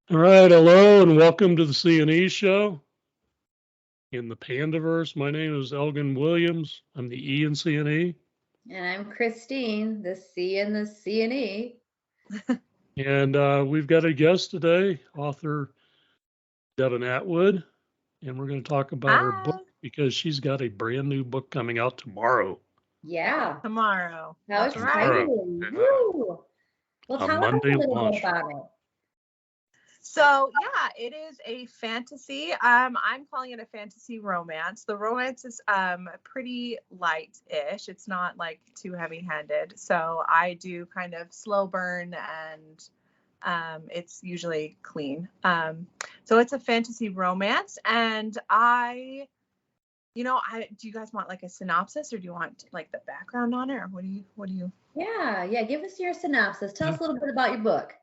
All right, hello and welcome to the C&E show in the Pandaverse. My name is Elgon Williams. I'm the E in C&E. And I'm Christine, the C in the C and E. And we've got a guest today, author Devon Atwood, and we're going to talk about her book because she's got a brand new book coming out tomorrow. Yeah. Tomorrow. How That's exciting. right. Woo. Well, A tell us Monday a little launch. bit about it. So yeah, it is a fantasy. I'm calling it a fantasy romance. The romance is pretty light-ish. It's not like too heavy-handed. So I do kind of slow burn and it's usually clean. So it's a fantasy romance, and do you guys want like a synopsis, or do you want like the background on it, or what do you? Yeah. Give us your synopsis. Tell us a little bit about your book.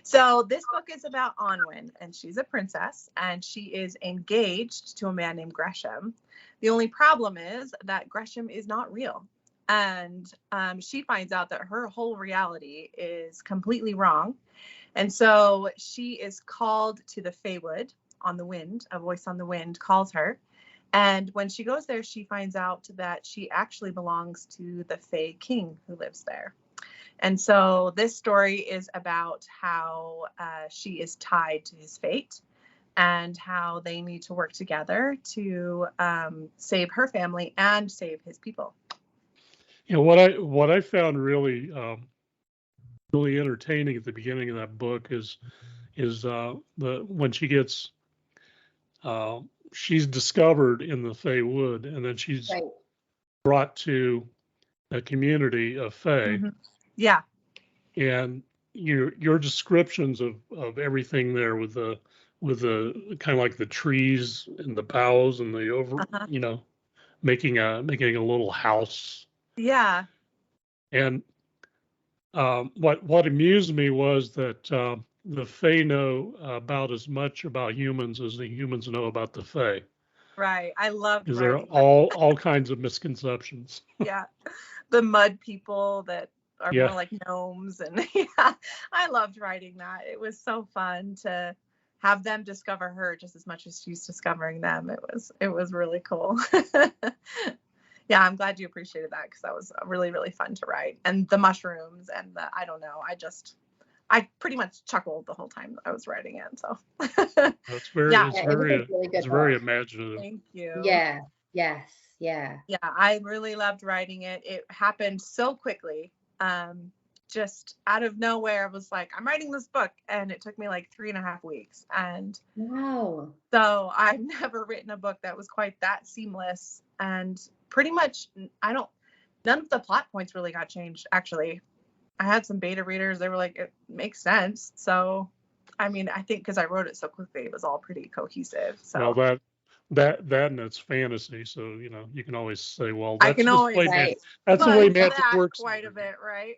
So this book is about Onwin, and she's a princess, and she is engaged to a man named Gresham. The only problem is that Gresham is not real, and she finds out that her whole reality is completely wrong. And so she is called to the Fae Wood on the wind. A voice on the wind calls her. And when she goes there, she finds out that she actually belongs to the Fae King who lives there. And so this story is about how she is tied to his fate and how they need to work together to save her family and save his people. You know, what I found really really entertaining at the beginning of that book is when she gets she's discovered in the Fae Wood, and then she's brought to a community of Fae. Mm-hmm. Yeah. And your descriptions of everything there with the kind of like the trees and the boughs and the making a little house. Yeah. And what amused me was that the Fae know about as much about humans as the humans know about the Fae. Right. I loved because there are writing all kinds of misconceptions. Yeah. The mud people that are more like gnomes, and yeah, I loved writing that. It was so fun to have them discover her just as much as she's discovering them. It was really cool. Yeah, I'm glad you appreciated that, because that was really, really fun to write. And the mushrooms and I don't know, I pretty much chuckled the whole time I was writing it. So it's very imaginative. Thank you. Yeah. Yes. Yeah. Yeah, I really loved writing it. It happened so quickly. Just out of nowhere, I was like, I'm writing this book, and it took me like 3.5 weeks. And wow. So I've never written a book that was quite that seamless, and pretty much none of the plot points really got changed. Actually, I had some beta readers. They were like, it makes sense. So, I mean, I think because I wrote it so quickly, it was all pretty cohesive. So well, that and it's fantasy, so you can always say, well, that's I can always that's the way magic works quite a bit, right?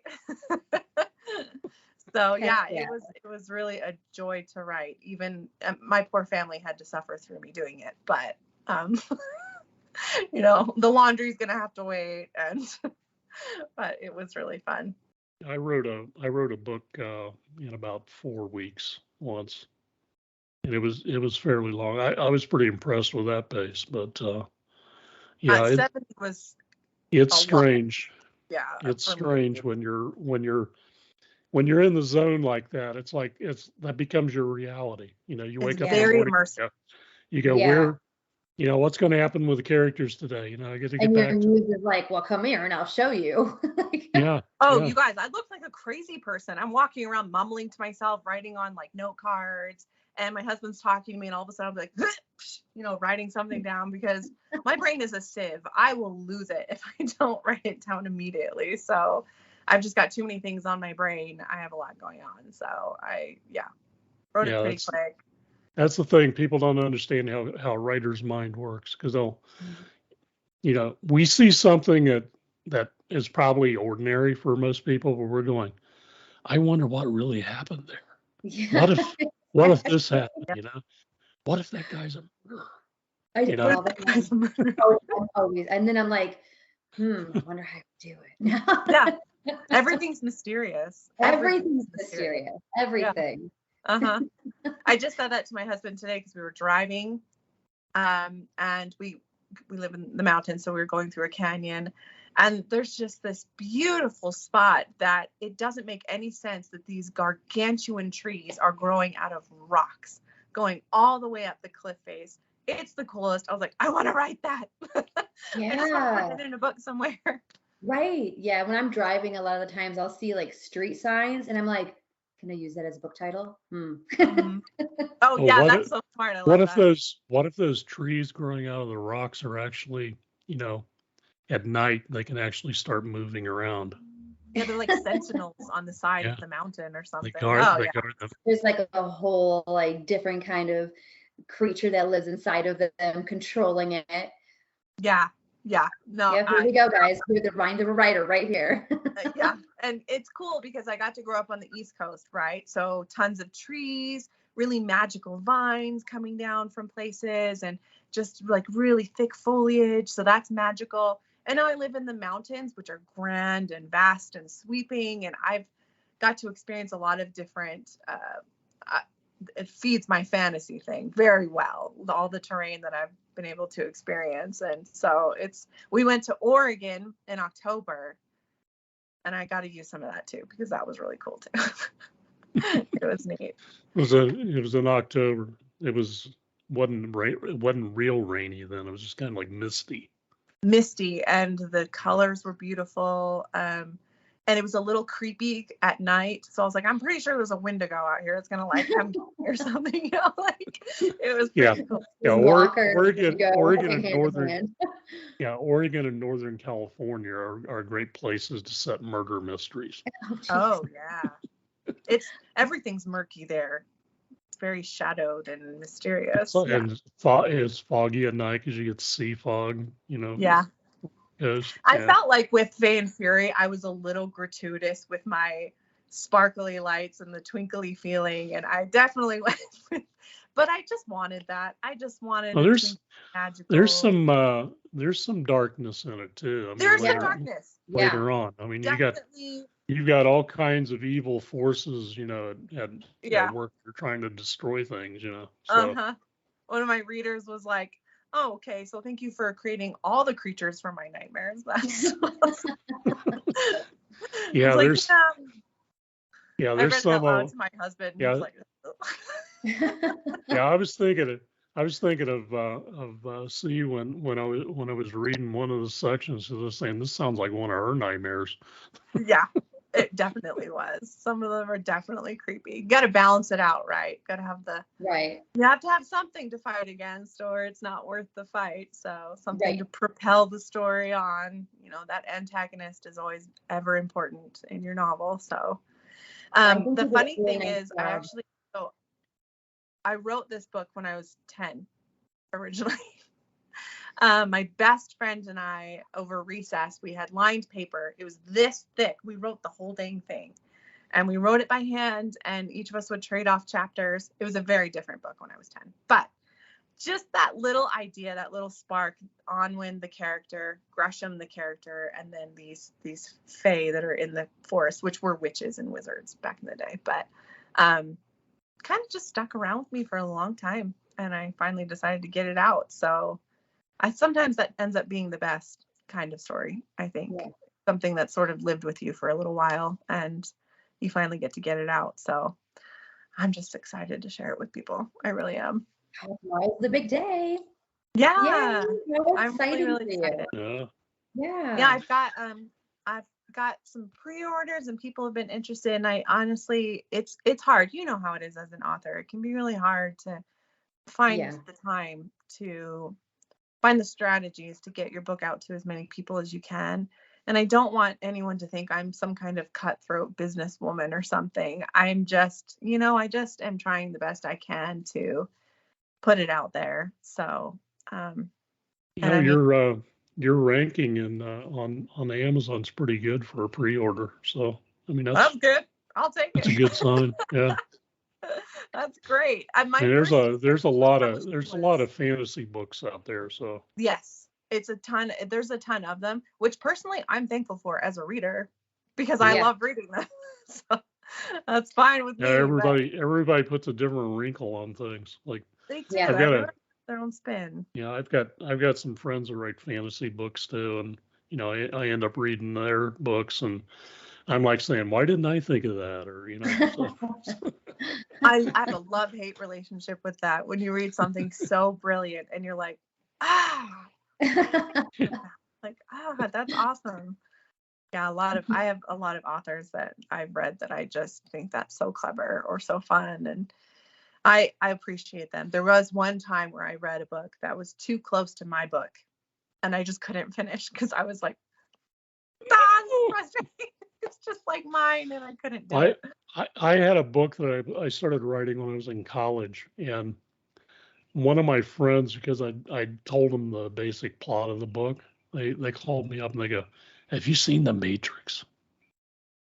So yeah, it was really a joy to write. Even my poor family had to suffer through me doing it, but the laundry's gonna have to wait, and but it was really fun. I wrote a book in about 4 weeks once, and it was fairly long. I was pretty impressed with that pace, but yeah, 70 was. It's strange. Yeah, it's strange when you're in the zone like that. It's like that becomes your reality. You wake up in the morning, immersive. You go where, what's going to happen with the characters today? I get to get back. And your muse is like, well, come here and I'll show you. Yeah. Oh, you guys, I look like a crazy person. I'm walking around mumbling to myself, writing on like note cards, and my husband's talking to me, and all of a sudden I'm like, writing something down, because my brain is a sieve. I will lose it if I don't write it down immediately. So I've just got too many things on my brain. I have a lot going on. So I wrote it pretty quick. That's the thing. People don't understand how a writer's mind works, because we see something that is probably ordinary for most people, but we're going, I wonder what really happened there. Yeah. What if this happened? What if that guy's a murderer? Always. And then I'm like, I wonder how to do it. Yeah. Everything's mysterious. Everything's mysterious. Everything. I just said that to my husband today because we were driving, and we live in the mountains, so we were going through a canyon, and there's just this beautiful spot that it doesn't make any sense that these gargantuan trees are growing out of rocks, going all the way up the cliff face. It's the coolest. I was like, I want to write that. I just want to put it in a book somewhere. Right. Yeah. When I'm driving, a lot of the times I'll see like street signs and I'm like, can I use that as a book title? Oh, Oh, yeah, what that's if- so smart. I love What if that. those trees growing out of the rocks are actually, at night they can actually start moving around. Yeah, they're like sentinels on the side Yeah. of the mountain or They something. guard, Oh, they yeah. guard them. There's like a whole like different kind of creature that lives inside of them controlling it. Yeah. No, Yeah, here we go, guys. We're the mind of a writer right here. yeah. And it's cool because I got to grow up on the East Coast, right? So tons of trees, really magical vines coming down from places, and just like really thick foliage. So that's magical. And now I live in the mountains, which are grand and vast and sweeping. And I've got to experience a lot of different, it feeds my fantasy thing very well, all the terrain that I've been able to experience. And so we went to Oregon in October, and I got to use some of that too, because that was really cool too. It was neat. It was in October. It wasn't real rainy then. It was just kind of like misty. And the colors were beautiful. And it was a little creepy at night. So I was like, I'm pretty sure there's a Wendigo out here. It's gonna like come or something, like it was pretty cool. Yeah, Oregon and northern. Oregon and Northern California are great places to set murder mysteries. Oh yeah. Everything's murky there. It's very shadowed and mysterious. So, and it's foggy at night because you get sea fog, Yeah. I felt like with Faie Fury, I was a little gratuitous with my sparkly lights and the twinkly feeling, and I definitely went with, but I just wanted that. I just wanted magical. There's some darkness in it too. I mean, there's some darkness later on. I mean, definitely. you've got all kinds of evil forces, at work. They're trying to destroy things, So. One of my readers was like, oh, okay, so thank you for creating all the creatures from my nightmares. That's yeah, there's I read some that loud to my husband. Yeah, he was like, yeah. I was thinking of C when I was reading one of the sections. I was saying this sounds like one of her nightmares. Yeah, it definitely was. Some of them are definitely creepy. You got to balance it out, right? Got to have right. You have to have something to fight against, or it's not worth the fight. So something to propel the story on. That antagonist is always ever important in your novel. So the funny thing is, I wrote this book when I was 10 originally. My best friend and I, over recess, we had lined paper. It was this thick. We wrote the whole dang thing. And we wrote it by hand, and each of us would trade off chapters. It was a very different book when I was 10. But just that little idea, that little spark, Onwin the character, Gresham the character, and then these fae that are in the forest, which were witches and wizards back in the day. But kind of just stuck around with me for a long time, and I finally decided to get it out. So sometimes that ends up being the best kind of story, I think. Yeah. Something that sort of lived with you for a little while, and you finally get to get it out. So I'm just excited to share it with people. I really am. Tomorrow's the big day. Yeah. I'm really excited. Yeah. I've got some pre-orders, and people have been interested, and I honestly, it's hard. You know how it is as an author. It can be really hard to find the time to find the strategies to get your book out to as many people as you can. And I don't want anyone to think I'm some kind of cutthroat businesswoman or something. I'm just, I just am trying the best I can to put it out there. So, your ranking on Amazon's pretty good for a pre-order. So, I mean, that's good. I'll take it. That's a good sign. Yeah. That's great. There's a lot of fantasy books out there. So yes, it's a ton. There's a ton of them, which personally I'm thankful for as a reader, because I love reading them. So That's fine with Yeah, me. everybody puts a different wrinkle on things. Like They do. Yeah. Everyone has their own spin. I've got some friends that write fantasy books too, and I end up reading their books, and I'm like saying, why didn't I think of that? Or so. I have a love-hate relationship with that. When you read something so brilliant and you're like, that's awesome. Yeah, I have a lot of authors that I've read that I just think that's so clever or so fun, and I appreciate them. There was one time where I read a book that was too close to my book, and I just couldn't finish because I was like, that's frustrating. It's just like mine, and I couldn't do it. I had a book that I started writing when I was in college, and one of my friends, because I told them the basic plot of the book, they called me up and they go, "Have you seen The Matrix?"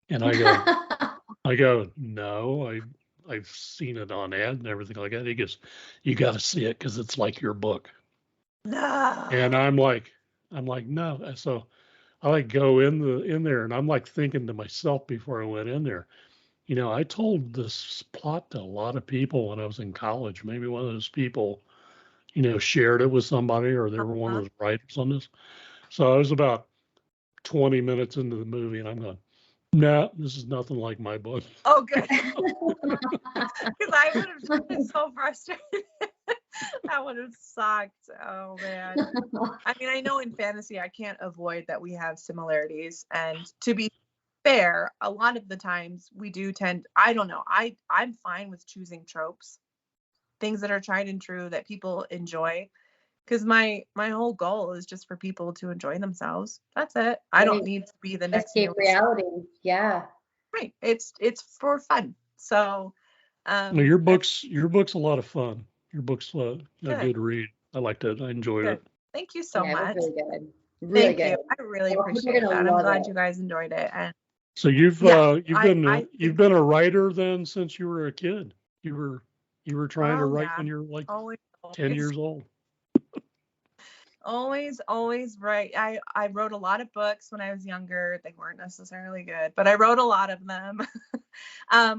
And I go, "No, I've seen it on ad and everything like that." He goes, "You got to see it because it's like your book." No. And I'm like, no. So I like go in there, and I'm like thinking to myself before I went in there, I told this plot to a lot of people when I was in college. Maybe one of those people, shared it with somebody, or they were one of the writers on this. So I was about 20 minutes into the movie, and I'm going, "Nah, this is nothing like my book." Oh, good. Because I would have been so frustrated. That would have sucked. Oh, man. I mean, I know in fantasy, I can't avoid that we have similarities. And to be fair, a lot of the times we do tend, I don't know, I'm fine with choosing tropes, things that are tried and true that people enjoy. Because my whole goal is just for people to enjoy themselves. That's it. I don't need to be the next escape reality. Yeah. Right. It's for fun. So Your book's a lot of fun. Your book's a Good. good read. I liked it. I enjoyed it. Thank you so much. It was really good. Really Thank good. you. I really Well, appreciate you're gonna that. I'm love glad it. you guys enjoyed it. And So you've I been a writer then since you were a kid. You were trying to write when you were like always 10 years old. always right. I wrote a lot of books when I was younger. They weren't necessarily good, but I wrote a lot of them.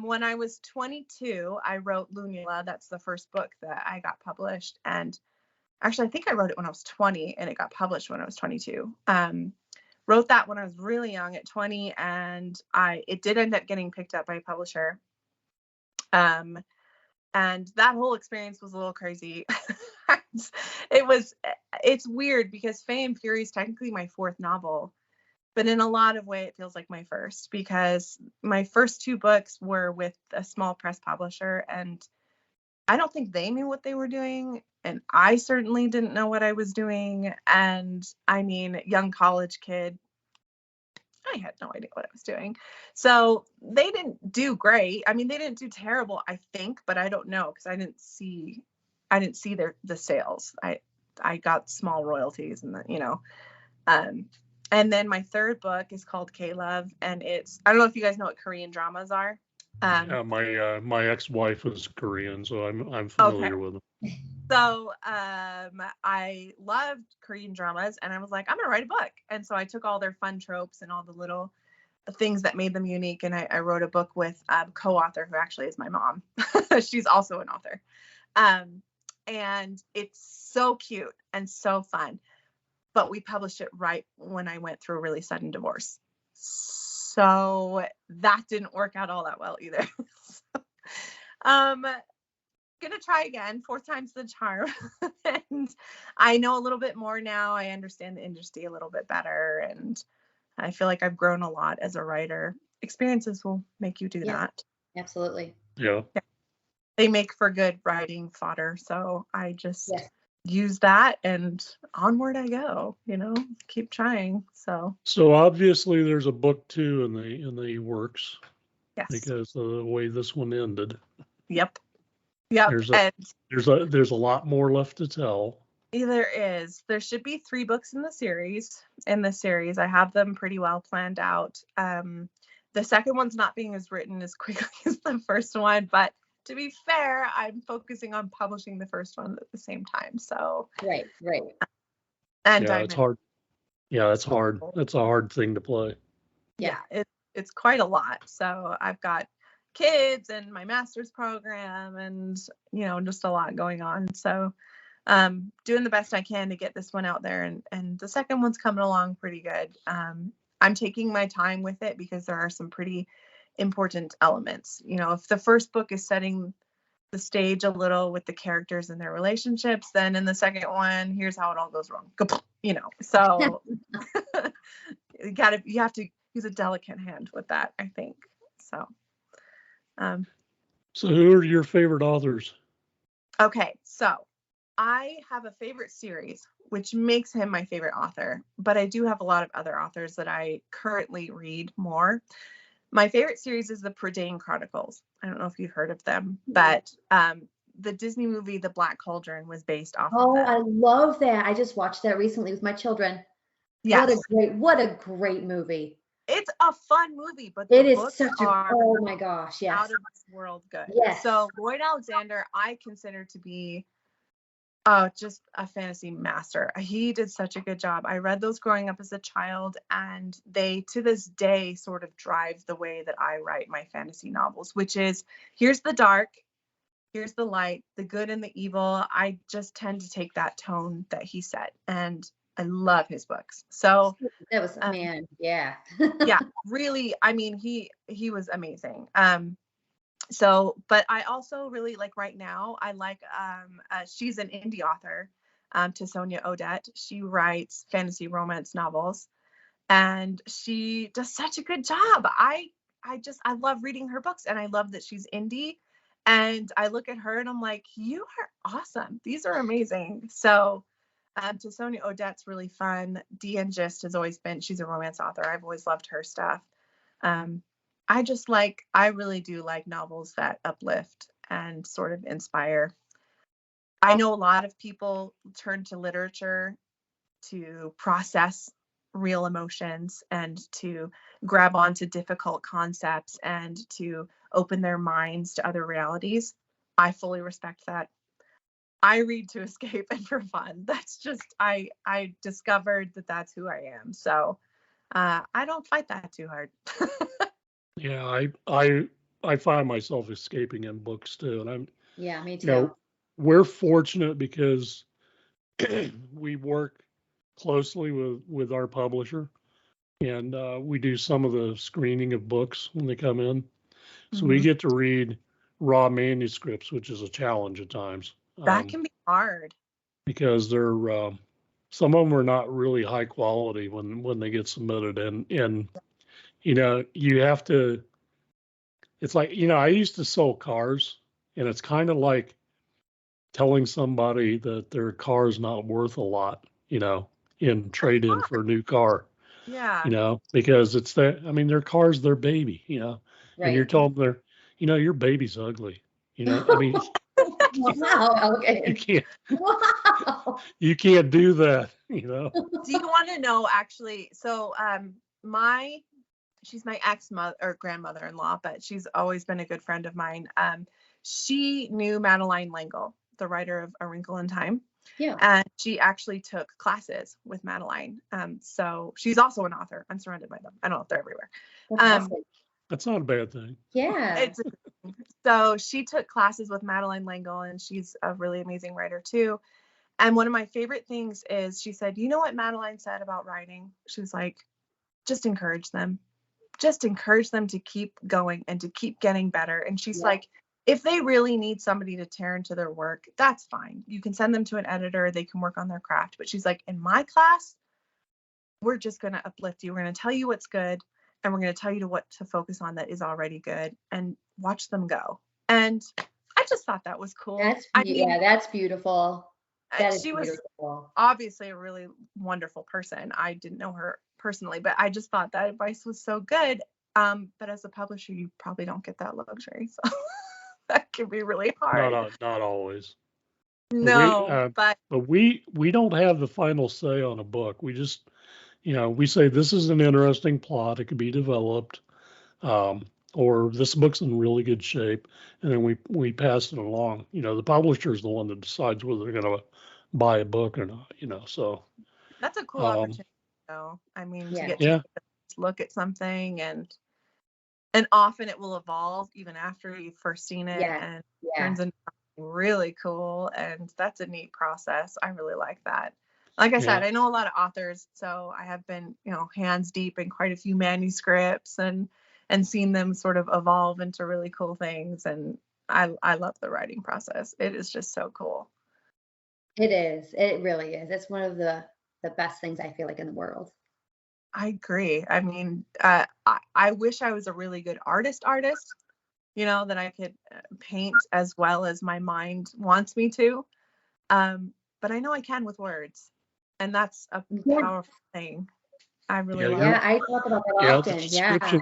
When I was 22, I wrote Lunula. That's the first book that I got published. And actually, I think I wrote it when I was 20 and it got published when I was 22. Wrote that when I was really young at 20, and it did end up getting picked up by a publisher. And that whole experience was a little crazy. It's weird because Faie Fury is technically my fourth novel, but in a lot of way it feels like my first, because my first two books were with a small press publisher, and I don't think they knew what they were doing, and I certainly didn't know what I was doing. And I mean, young college kid, I had no idea what I was doing. So they didn't do great. I mean, they didn't do terrible, I think, but I don't know because I didn't see the sales. I got small royalties, and and then my third book is called K-Love, and I don't know if you guys know what Korean dramas are. My ex-wife is Korean, so I'm familiar with them. So I loved Korean dramas, and I was like, I'm gonna write a book. And so I took all their fun tropes and all the little things that made them unique, and I wrote a book with a co-author who actually is my mom. She's also an author. And it's so cute and so fun. But we published it right when I went through a really sudden divorce. So that didn't work out all that well either. Gonna try again. Fourth time's the charm. And I know a little bit more now. I understand the industry a little bit better, and I feel like I've grown a lot as a writer. Experiences will make you do that. Absolutely. Yeah. They make for good writing fodder. So I just use that, and onward I go, keep trying. So obviously there's a book 2 in the works. Yes. Because of the way this one ended. Yep. There's a lot more left to tell. There should be 3 books in the series. I have them pretty well planned out. The second one's not being as written as quickly as the first one, but to be fair, I'm focusing on publishing the first one at the same time. So right. And it's hard. Yeah, it's hard. It's a hard thing to play. Yeah, it's quite a lot. So I've got kids and my master's program and, just a lot going on. So doing the best I can to get this one out there. And the second one's coming along pretty good. I'm taking my time with it because there are some pretty important elements. If the first book is setting the stage a little with the characters and their relationships, then in the second one, here's how it all goes wrong. So you have to use a delicate hand with that, I think. So So who are your favorite authors? okay, so I have a favorite series, which makes him my favorite author, but I do have a lot of other authors that I currently read more. My favorite series is the Prydain Chronicles. I don't know if you've heard of them, but the Disney movie The Black Cauldron was based off of them. I love that. I just watched that recently with my children. Yes. What a great movie. It's a fun movie, but It the is books such a, are oh my gosh, yes. out of this world good. Yes. So Lloyd Alexander, I consider to be just a fantasy master. He did such a good job. I read those growing up as a child, and they, to this day, sort of drive the way that I write my fantasy novels, which is, here's the dark, here's the light, the good and the evil. I just tend to take that tone that he set, and I love his books. So that was, man, yeah. yeah, really, I mean, he was amazing. So, but I also really like right now, I like, she's an indie author, to Sonia Odette. She writes fantasy romance novels, and she does such a good job. I love reading her books, and I love that she's indie, and I look at her and I'm like, you are awesome. These are amazing. So, to Sonia Odette's really fun. Deanne Gist has always been, she's a romance author. I've always loved her stuff. I really do like novels that uplift and sort of inspire. I know a lot of people turn to literature to process real emotions and to grab onto difficult concepts and to open their minds to other realities. I fully respect that. I read to escape and for fun. That's just, I discovered that that's who I am. So I don't fight that too hard. Yeah, I find myself escaping in books too, and Yeah, me too. We're fortunate because we work closely with our publisher, and we do some of the screening of books when they come in, so we get to read raw manuscripts, which is a challenge at times. That can be hard because they're some of them are not really high quality when they get submitted, and you have to, it's like, I used to sell cars, and it's kind of like telling somebody that their car is not worth a lot, in trade-in for a new car. Yeah. Because it's their car's their baby, and you're telling them your baby's ugly, I mean, wow, okay. you can't, Wow. you can't do that, Do you want to know, actually? So, she's my ex-mother or grandmother-in-law, but she's always been a good friend of mine. She knew Madeline L'Engle, the writer of A Wrinkle in Time. Yeah. And she actually took classes with Madeline. So she's also an author. I'm surrounded by them. I don't know if they're everywhere. That's not a bad thing. Yeah. So she took classes with Madeline L'Engle, and she's a really amazing writer too. And one of my favorite things is she said, you know what Madeline said about writing? She was like, just encourage them. Just encourage them to keep going and to keep getting better. And she's like, if they really need somebody to tear into their work, that's fine. You can send them to an editor. They can work on their craft. But she's like, in my class, we're just going to uplift you. We're going to tell you what's good, and we're going to tell you what to focus on that is already good, and watch them go. And I just thought that was cool. That's beautiful. She was obviously a really wonderful person. I didn't know her personally, but I just thought that advice was so good. But as a publisher, you probably don't get that luxury. So that can be really hard. Not always. No, but we don't have the final say on a book. We just, we say this is an interesting plot. It could be developed, or this book's in really good shape, and then we pass it along. The publisher is the one that decides whether they're going to buy a book or not. So that's a cool opportunity, though. I mean, to get to look at something, and And often it will evolve even after you've first seen it, and turns into something really cool. And that's a neat process. I really like that. Like I said, I know a lot of authors, so I have been, hands deep in quite a few manuscripts and seen them sort of evolve into really cool things. And I love the writing process. It is just so cool. It is. It really is. It's one of the best things I feel like in the world. I agree. I mean, I wish I was a really good artist, that I could paint as well as my mind wants me to. But I know I can with words, and that's a powerful thing. I really love it. Yeah, I talk about that often.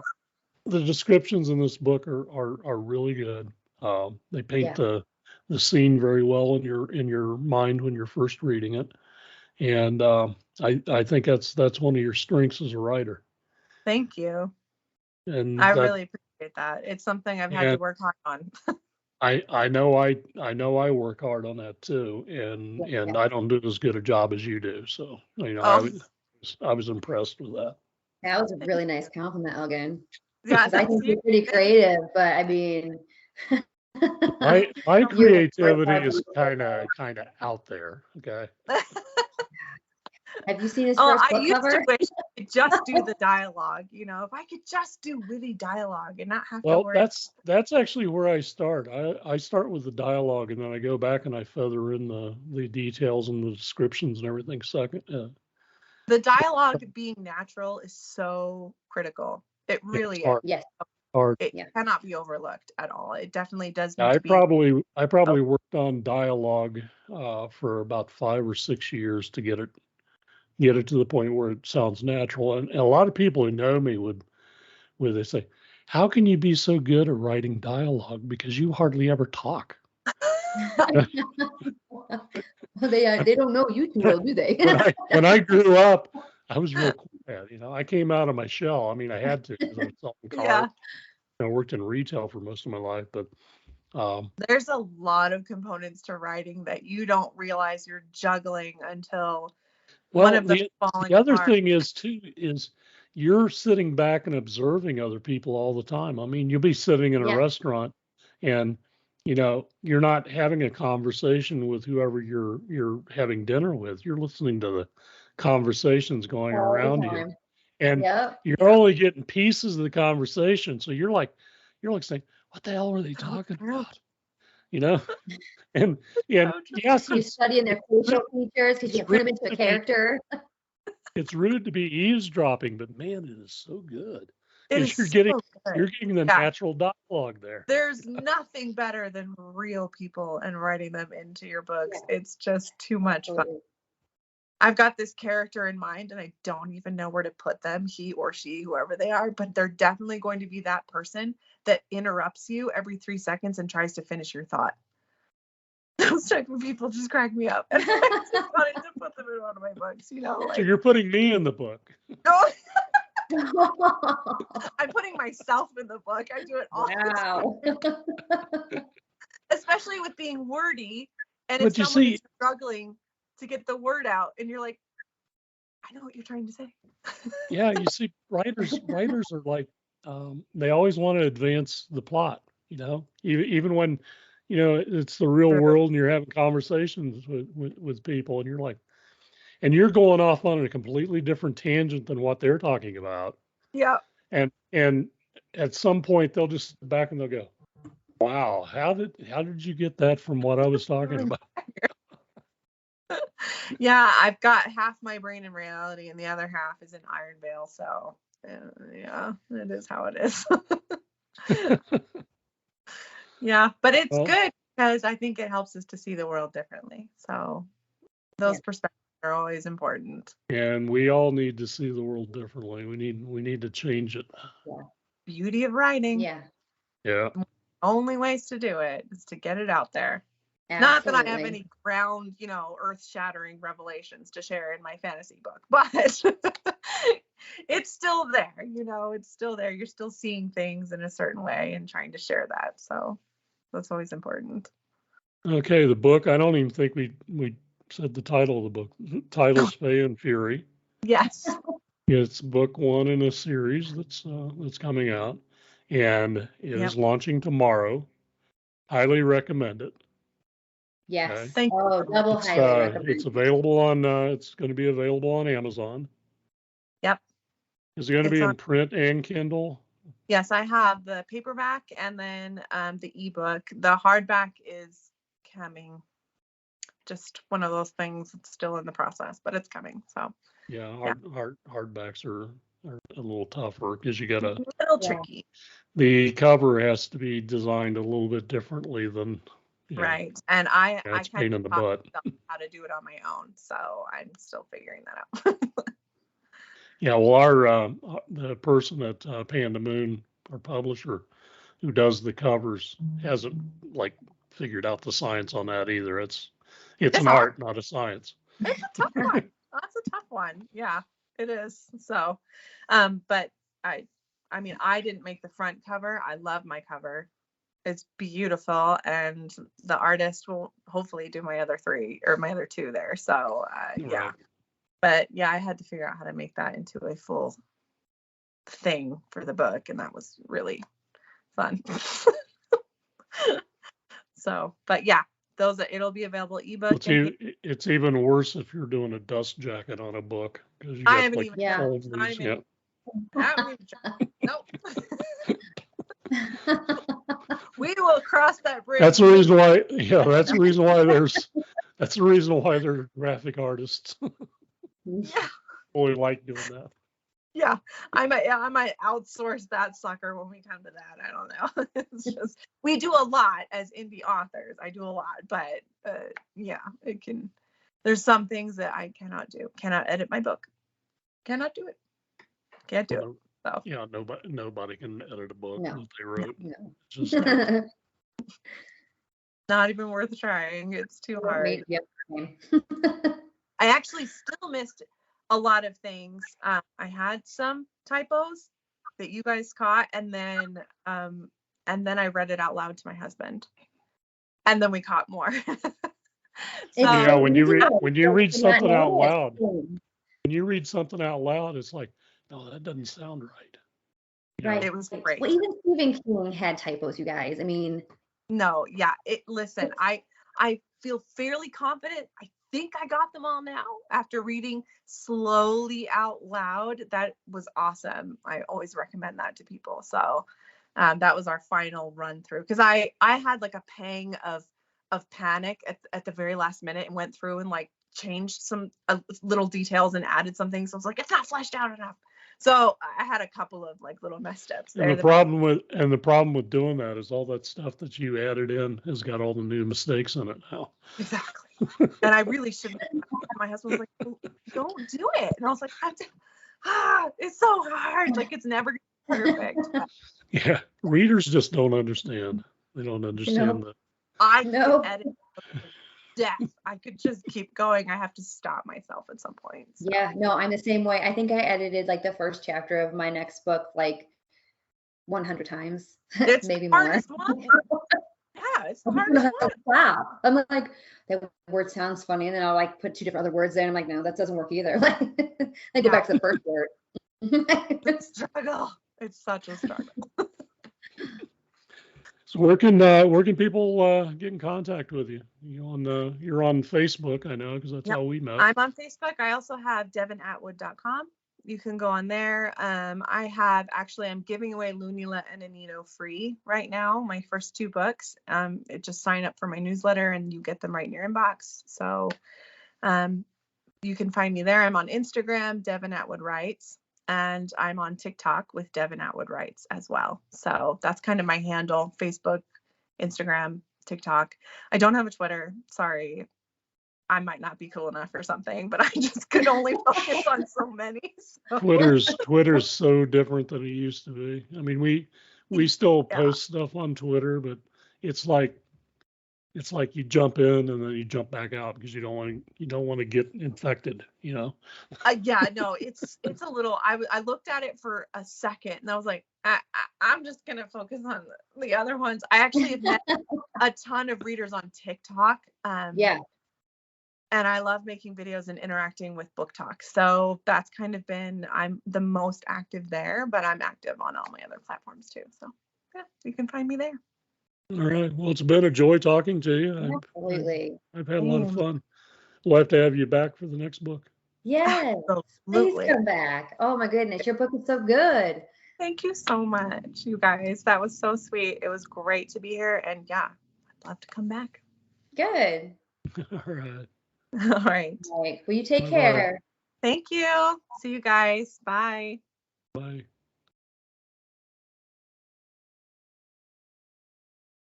The descriptions in this book are really good. They paint the scene very well in your mind when you're first reading it, and I think that's one of your strengths as a writer. Thank you. And I really appreciate that. It's something I've had to work hard on. I know I work hard on that too, and I don't do as good a job as you do. So I was impressed with that. That was a really nice compliment, Elgon. Yeah, I think you're pretty creative, but I mean, my creativity is kind of out there. Okay. Have you seen his first book cover? I used to wish I could just do the dialogue. If I could just do witty dialogue and not have to worry. Well, that's actually where I start. I start with the dialogue, and then I go back and I feather in the details and the descriptions and everything second. The dialogue being natural is so critical. It really is. Yes. It cannot be overlooked at all. It definitely does need I to be. probably worked on dialogue for about 5 or 6 years to get it to the point where it sounds natural. And a lot of people who know me would they say, "How can you be so good at writing dialogue? Because you hardly ever talk." They don't know you too well, do they? when I grew up, I was real quiet. I came out of my shell. I mean, I had to because I was selling cars. I worked in retail for most of my life, but there's a lot of components to writing that you don't realize you're juggling until one of them falling the other apart. thing is you're sitting back and observing other people all the time. I mean, you'll be sitting in a restaurant and you're not having a conversation with whoever you're having dinner with. You're listening to the conversations going around you, and you're only getting pieces of the conversation. So you're like saying, "What the hell are they talking about?" And yes, you're studying their facial features because you put them into a character. It's rude to be eavesdropping, but man, it is so good. You're getting the natural dialogue there. There's nothing better than real people and writing them into your books. It's just too much fun. I've got this character in mind and I don't even know where to put them, he or she, whoever they are, but they're definitely going to be that person that interrupts you every 3 seconds and tries to finish your thought. Those type of people just crack me up. And I just wanted to put them in one of my books, So you're putting me in the book. No. I'm putting myself in the book. I do it all the time. Especially with being wordy, and if someone is struggling to get the word out, and you're like, I know what you're trying to say. Yeah, you see, writers are like, they always want to advance the plot. Even when it's the real world and you're having conversations with people, and you're like, and you're going off on a completely different tangent than what they're talking about. Yeah. And at some point they'll just sit back and they'll go, "Wow, how did you get that from what I was talking about?" Yeah, I've got half my brain in reality and the other half is in Iron Veil. So yeah, it is how it is. Yeah, but it's good because I think it helps us to see the world differently. So those perspectives are always important. And we all need to see the world differently. We need to change it. Yeah. Beauty of writing. Yeah. Only ways to do it is to get it out there. Absolutely. Not that I have any ground, earth-shattering revelations to share in my fantasy book, but it's still there, it's still there. You're still seeing things in a certain way and trying to share that. So that's always important. Okay, the book, I don't even think we said the title of the book. The title's Faie Fury. Yes. It's book 1 in a series that's coming out. and it is launching tomorrow. Highly recommend it. Yes. Okay. Thank you. Oh, double It's, highly recommend. it's available on, it's going to be available on Amazon. Yep. Is it going to It's be in on- print and Kindle? Yes, I have the paperback and then the ebook. The hardback is coming. Just one of those things that's still in the process, but it's coming. So Yeah, hardbacks are a little tougher because you got a little Yeah. tricky. the cover has to be designed a little bit differently than, Right. And I That's kind pain in of the taught butt. myself how to do it on my own. So I'm still figuring that out. Yeah, well, the person at Panda Moon, our publisher, who does the covers, hasn't like figured out the science on that either. It's an hard. art, not a science. It's a tough one. That's a tough one. Yeah, it is. So, but I mean, I didn't make the front cover. I love my cover. It's beautiful, and the artist will hopefully do my other two there. So, yeah. Right. But yeah, I had to figure out how to make that into a full thing for the book, and that was really fun. So, but yeah, it'll be available ebook. It's even worse if you're doing a dust jacket on a book because you I got haven't like even. Yeah. fold I leaves. haven't Nope. We will cross that bridge. That's the reason why. Yeah, that's the reason why that's the reason why they're graphic artists. Yeah. Really like doing that. Yeah, I might outsource that sucker when we come to that. I don't know. It's just we do a lot as indie authors. I do a lot, but yeah, it can. There's some things that I cannot do. Cannot edit my book. Cannot do it. Can't do it. So Yeah, nobody can edit a book No. that they wrote. No. It's just not even worth trying. It's too hard. Yep. I actually still missed a lot of things. I had some typos that you guys caught, and then I read it out loud to my husband, and then we caught more. yeah, when you read It's not something out noticed. loud, when you read something out loud, it's like, no, that doesn't sound right. You Right. know? It was great. Well, even Stephen King had typos, you guys. I mean, No, yeah. Listen, I feel fairly confident. I think I got them all now after reading slowly out loud. That was awesome. I always recommend that to people. So that was our final run through, because I had like a pang of panic at the very last minute and went through and like changed some little details and added some things. I was like, it's not fleshed out enough. So I had a couple of like little messed ups there. And the problem with doing that is all that stuff that you added in has got all the new mistakes in it now. Exactly. And I really shouldn't. My husband was like, oh, don't do it. And I was like, it's so hard. Like, it's never gonna be perfect. Yeah, readers just don't understand. They don't understand that. I No. could edit death. I could just keep going. I have to stop myself at some point. So. yeah, no, I'm the same way. I think I edited like the first chapter of my next book like 100 times, It's maybe the more. hardest one. Yeah, it's the hardest one. Wow. I'm like, that word sounds funny, and then I'll like put two different other words there, and I'm like, no, that doesn't work either. Like, I go back to the first word. It's a struggle. It's such a struggle. So where can people get in contact with you? You're on Facebook, I know, because that's Yep. how we met. I'm on Facebook. I also have DevonAtwood.com. You can go on there. I'm giving away Lunula and Anito free right now, my first 2 books. Just sign up for my newsletter and you get them right in your inbox. So you can find me there. I'm on Instagram, Devon Atwood Writes, and I'm on TikTok with Devon Atwood Writes as well. So that's kind of my handle: Facebook, Instagram, TikTok. I don't have a Twitter. Sorry. I might not be cool enough or something, but I just could only focus on so many. So. Twitter's so different than it used to be. I mean, we still post stuff on Twitter, but it's like you jump in and then you jump back out because you don't want to get infected, you know. Yeah, no, it's a little. I looked at it for a second and I was like, I'm just gonna focus on the other ones. I actually have met a ton of readers on TikTok. Yeah. And I love making videos and interacting with Book Talk. So that's kind of been, I'm the most active there, but I'm active on all my other platforms too. So yeah, you can find me there. All right. Well, it's been a joy talking to you. Absolutely. I've had a lot of fun. We'll have to have you back for the next book. Yes. Please Absolutely. come back. Oh my goodness, your book is so good. Thank you so much, you guys. That was so sweet. It was great to be here. And yeah, I'd love to come back. Good. All right. All right. All right. Well, you take Bye-bye. care. Thank you. See you guys. Bye. Bye.